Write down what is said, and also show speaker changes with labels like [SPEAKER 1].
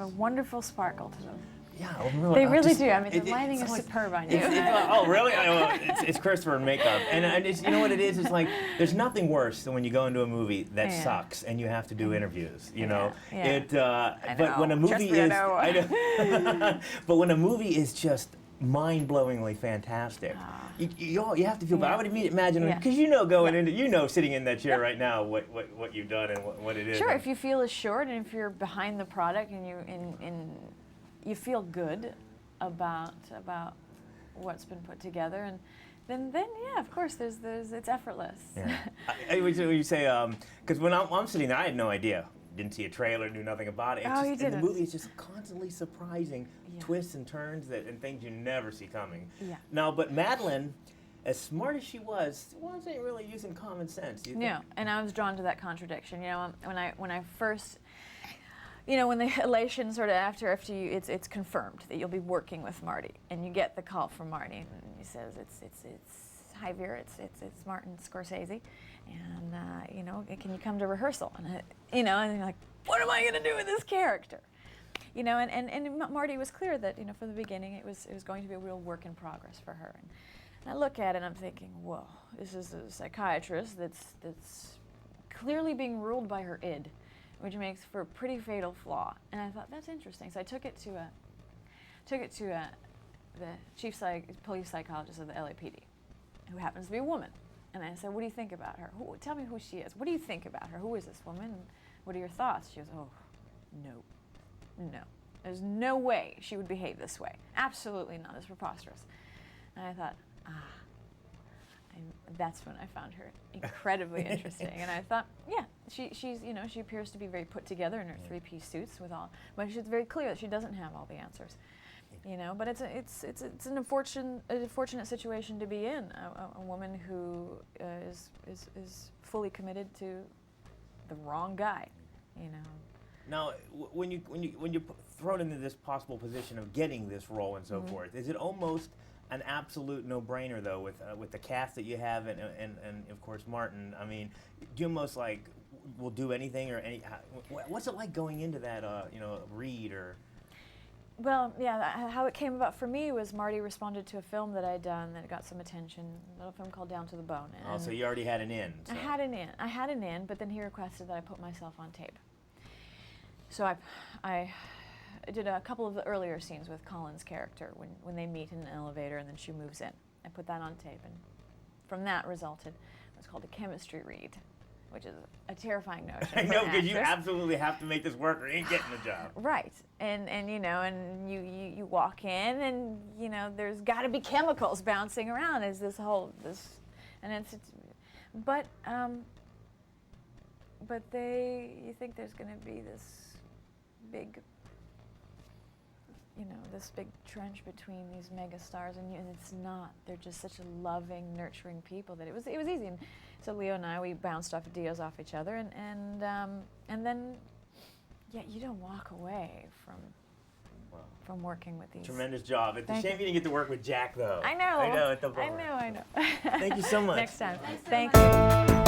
[SPEAKER 1] a wonderful sparkle to them.
[SPEAKER 2] Yeah, really,
[SPEAKER 1] They really do. I mean, the lighting is superb on you.
[SPEAKER 2] Oh, really? It's Christopher in makeup. And it's, you know what it is? It's like, there's nothing worse than when you go into a movie that sucks and you have to do interviews, you know? But when a movie is... I know. But when a movie is just mind-blowingly fantastic, you have to feel bad. I would imagine, because you know going into, sitting in that chair right now what you've done and what it is.
[SPEAKER 1] Sure, if you feel assured and if you're behind the product and you feel good about what's been put together, and then yeah, of course, it's effortless.
[SPEAKER 2] Yeah. Would you say, because when I'm sitting there, I had no idea. Didn't see a trailer, knew nothing about it.
[SPEAKER 1] You didn't.
[SPEAKER 2] And the movie is just constantly surprising twists and turns and things you never see coming.
[SPEAKER 1] Yeah.
[SPEAKER 2] Now, but Madeline, as smart as she wasn't really using common sense.
[SPEAKER 1] No, and I was drawn to that contradiction. You know, when I first, you know, when the elation sort of after you, it's confirmed that you'll be working with Marty, and you get the call from Marty, and he says it's hi Vera, it's Martin Scorsese, and you know, can you come to rehearsal? And you know, and you're like, what am I going to do with this character? You know, and Marty was clear that, you know, from the beginning it was going to be a real work in progress for her. And I look at it and I'm thinking, whoa, this is a psychiatrist that's clearly being ruled by her id, which makes for a pretty fatal flaw. And I thought, that's interesting. So I took it to the chief police psychologist of the LAPD, who happens to be a woman. And I said, what do you think about her? Tell me who she is. What do you think about her? Who is this woman? And what are your thoughts? She goes, oh, no. There's no way she would behave this way. Absolutely not. It's preposterous. And I thought, that's when I found her incredibly interesting. And I thought, yeah, she's, you know, she appears to be very put together in her three-piece suits but she's very clear that she doesn't have all the answers. You know, but it's an unfortunate situation to be in. A woman who is fully committed to the wrong guy. You know.
[SPEAKER 2] Now, when you're thrown into this possible position of getting this role and so forth, is it almost an absolute no-brainer though with the cast that you have and of course Martin? I mean, do you almost like will do anything or what's it like going into that you know, read or?
[SPEAKER 1] Well, yeah, how it came about for me was Marty responded to a film that I'd done that got some attention, a little film called Down to the Bone.
[SPEAKER 2] Oh, so you already had an in. So.
[SPEAKER 1] I had an in, but then he requested that I put myself on tape. So I did a couple of the earlier scenes with Colin's character when they meet in an elevator and then she moves in. I put that on tape, and from that resulted what's called a chemistry read, which is a terrifying notion.
[SPEAKER 2] I know, because you absolutely have to make this work or you ain't getting the job.
[SPEAKER 1] Right, and you know, and you walk in, and you know, there's got to be chemicals bouncing around. Is this and but you think there's going to be this big, you know, this big trench between these mega stars, and it's not. They're just such a loving, nurturing people that it was easy. And so Leo and I, we bounced ideas off each other, and then, yeah, you don't walk away from working with these.
[SPEAKER 2] Tremendous job. It's a shame you didn't get to work with Jack, though.
[SPEAKER 1] I know.
[SPEAKER 2] I know. It's a bummer.
[SPEAKER 1] I know.
[SPEAKER 2] Thank you so much.
[SPEAKER 1] Next time. Thank you.